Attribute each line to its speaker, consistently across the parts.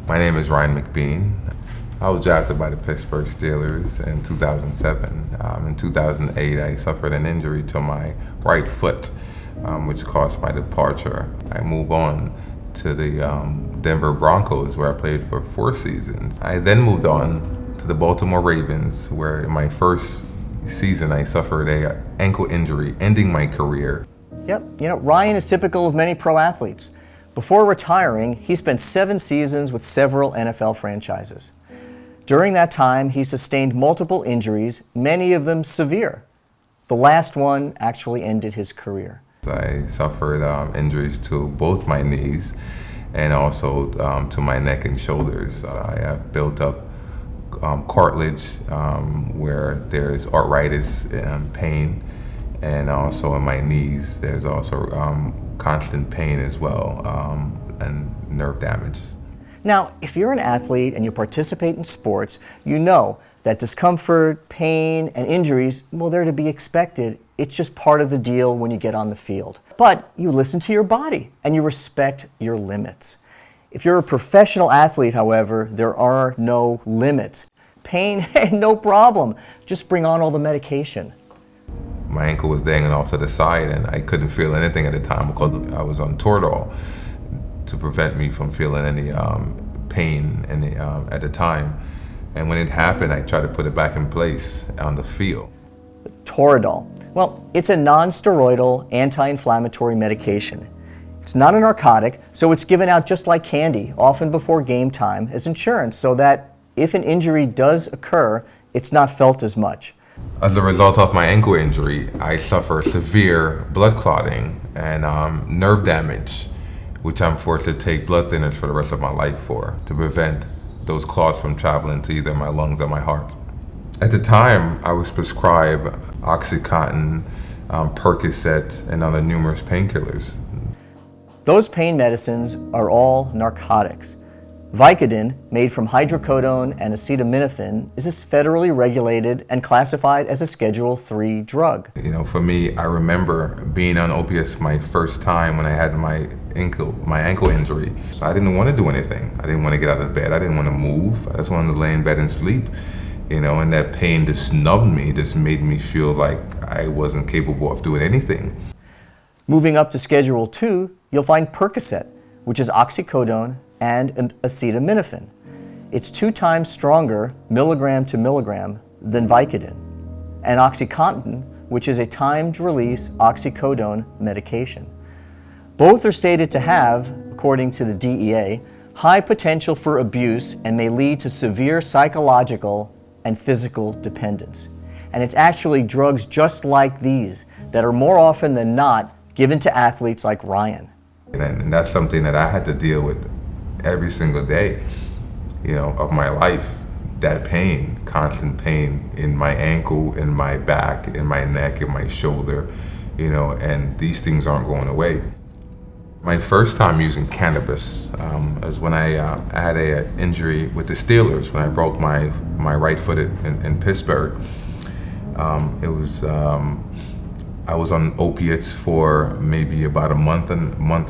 Speaker 1: My name is Ryan McBean. I was drafted by the Pittsburgh Steelers in 2007. In 2008, I suffered an injury to my right foot, which caused my departure. I moved on to the Denver Broncos, where I played for 4 seasons. I then moved on to the Baltimore Ravens, where in my first season I suffered an ankle injury, ending my career.
Speaker 2: Yep, Ryan is typical of many pro athletes. Before retiring, he spent 7 seasons with several NFL franchises. During that time, he sustained multiple injuries, many of them severe. The last one actually ended his career.
Speaker 1: I suffered injuries to both my knees and also to my neck and shoulders. I have built up cartilage where there's arthritis and pain, and also in my knees there's also constant pain as well, and nerve damage.
Speaker 2: Now, if you're an athlete and you participate in sports, you know that discomfort, pain, and injuries, well, they're to be expected. It's just part of the deal when you get on the field. But you listen to your body and you respect your limits. If you're a professional athlete, however, there are no limits. Pain, hey, no problem. Just bring on all the medication.
Speaker 1: My ankle was dangling off to the side and I couldn't feel anything at the time because I was on Toradol to prevent me from feeling any pain at the time. And when it happened, I tried to put it back in place on the field.
Speaker 2: Toradol. Well, it's a non-steroidal anti-inflammatory medication. It's not a narcotic, so it's given out just like candy, often before game time, as insurance, so that if an injury does occur, it's not felt as much.
Speaker 1: As a result of my ankle injury, I suffer severe blood clotting and nerve damage, which I'm forced to take blood thinners for the rest of my life for, to prevent those clots from traveling to either my lungs or my heart. At the time, I was prescribed Oxycontin, Percocet, and other numerous painkillers.
Speaker 2: Those pain medicines are all narcotics. Vicodin, made from hydrocodone and acetaminophen, is federally regulated and classified as a Schedule III drug.
Speaker 1: For me, I remember being on opiates my first time when I had my ankle injury. So I didn't want to do anything. I didn't want to get out of bed. I didn't want to move. I just wanted to lay in bed and sleep. And that pain just snubbed me, just made me feel like I wasn't capable of doing anything.
Speaker 2: Moving up to Schedule II, you'll find Percocet, which is oxycodone and acetaminophen. It's 2 times stronger, milligram to milligram, than Vicodin. And Oxycontin, which is a timed-release oxycodone medication. Both are stated to have, according to the DEA, high potential for abuse and may lead to severe psychological and physical dependence. And it's actually drugs just like these that are more often than not given to athletes like Ryan.
Speaker 1: And that's something that I had to deal with every single day, of my life. That pain, constant pain in my ankle, in my back, in my neck, in my shoulder, and these things aren't going away. My first time using cannabis was when I had an injury with the Steelers, when I broke my right foot in Pittsburgh. I was on opiates for maybe about a month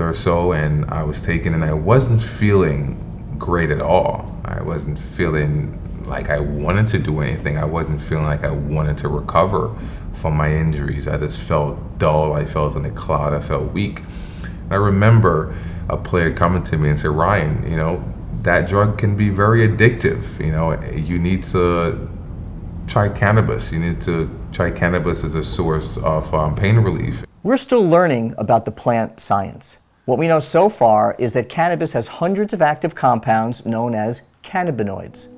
Speaker 1: or so, and I was taken, and I wasn't feeling great at all. I wasn't feeling like I wanted to do anything. I wasn't feeling like I wanted to recover from my injuries. I just felt dull. I felt in a cloud. I felt weak. I remember a player coming to me and said, "Ryan, that drug can be very addictive. You need to try cannabis. You need to try cannabis as a source of pain relief."
Speaker 2: We're still learning about the plant science. What we know so far is that cannabis has hundreds of active compounds known as cannabinoids.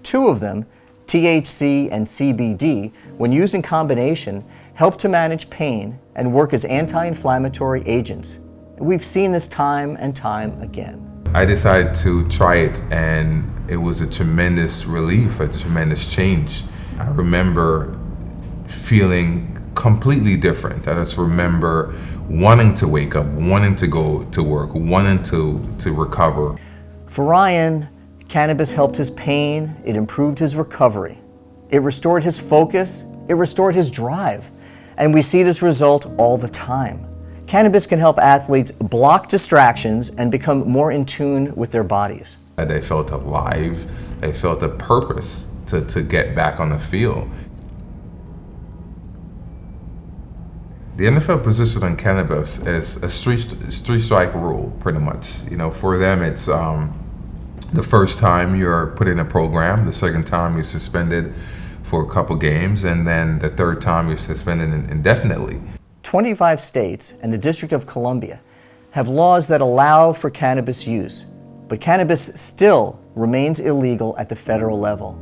Speaker 2: 2 of them, THC and CBD, when used in combination, help to manage pain and work as anti-inflammatory agents. We've seen this time and time again.
Speaker 1: I decided to try it, and it was a tremendous relief, a tremendous change. I remember feeling completely different. I just remember wanting to wake up, wanting to go to work, wanting to recover.
Speaker 2: For Ryan, cannabis helped his pain, it improved his recovery. It restored his focus, it restored his drive. And we see this result all the time. Cannabis can help athletes block distractions and become more in tune with their bodies.
Speaker 1: They felt alive. They felt a purpose to get back on the field. The NFL position on cannabis is a three-strike rule, pretty much. You know, for them, it's the first time you're put in a program, the second time you're suspended for a couple games, and then the third time you're suspended indefinitely.
Speaker 2: 25 states and the District of Columbia have laws that allow for cannabis use, but cannabis still remains illegal at the federal level.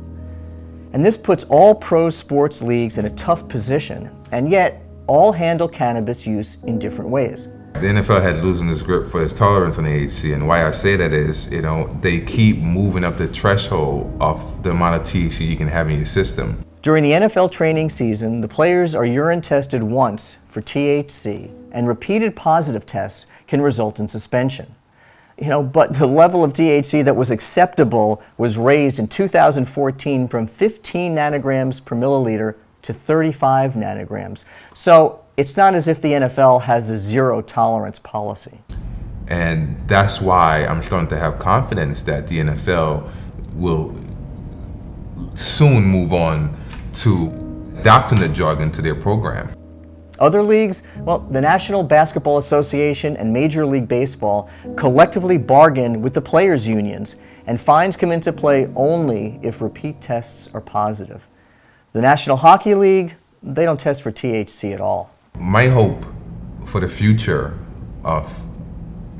Speaker 2: And this puts all pro sports leagues in a tough position, and yet all handle cannabis use in different ways.
Speaker 1: The NFL has losing its grip for its tolerance on THC, and why I say that is, you know, they keep moving up the threshold of the amount of THC you can have in your system.
Speaker 2: During the NFL training season, the players are urine tested once for THC, and repeated positive tests can result in suspension. You know, but the level of THC that was acceptable was raised in 2014 from 15 nanograms per milliliter to 35 nanograms. So it's not as if the NFL has a zero tolerance policy.
Speaker 1: And that's why I'm starting to have confidence that the NFL will soon move on to adopting the drug into their program.
Speaker 2: Other leagues, well, the National Basketball Association and Major League Baseball collectively bargain with the players' unions, and fines come into play only if repeat tests are positive. The National Hockey League, they don't test for THC at all.
Speaker 1: My hope for the future of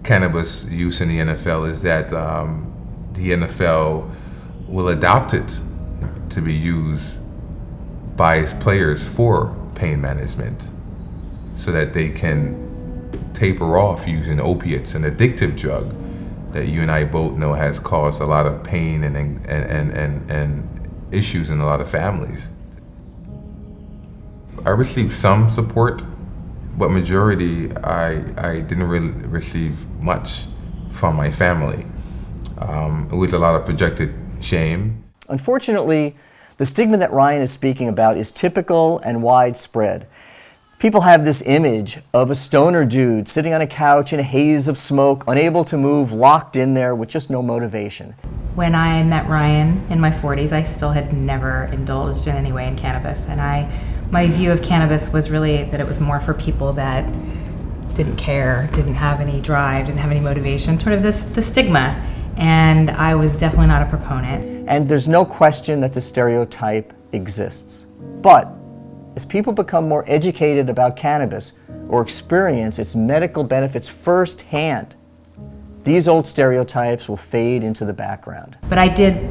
Speaker 1: cannabis use in the NFL is that the NFL will adopt it to be used by its players for pain management, so that they can taper off using opiates, an addictive drug that you and I both know has caused a lot of pain and issues in a lot of families. I received some support, but majority I didn't really receive much from my family. It was a lot of projected shame.
Speaker 2: Unfortunately, the stigma that Ryan is speaking about is typical and widespread. People have this image of a stoner dude sitting on a couch in a haze of smoke, unable to move, locked in there with just no motivation.
Speaker 3: When I met Ryan in my 40s, I still had never indulged in any way in cannabis. And my view of cannabis was really that it was more for people that didn't care, didn't have any drive, didn't have any motivation, sort of the stigma. And I was definitely not a proponent.
Speaker 2: And there's no question that the stereotype exists. But as people become more educated about cannabis or experience its medical benefits firsthand, these old stereotypes will fade into the background.
Speaker 3: But I did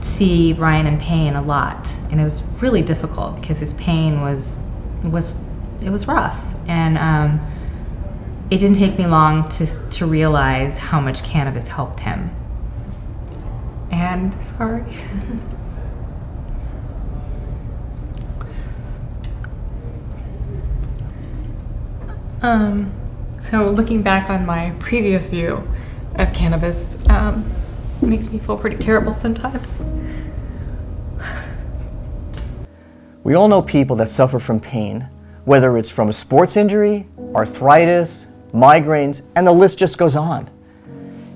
Speaker 3: see Ryan in pain a lot, and it was really difficult because his pain was rough. And it didn't take me long to realize how much cannabis helped him. And sorry.
Speaker 4: So looking back on my previous view of cannabis makes me feel pretty terrible sometimes.
Speaker 2: We all know people that suffer from pain, whether it's from a sports injury, arthritis, migraines, and the list just goes on.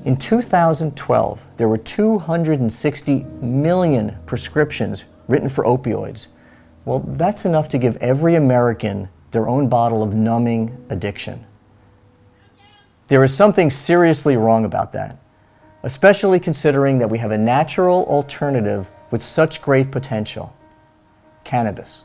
Speaker 2: In 2012, there were 260 million prescriptions written for opioids. Well, that's enough to give every American their own bottle of numbing addiction. There is something seriously wrong about that, especially considering that we have a natural alternative with such great potential: cannabis.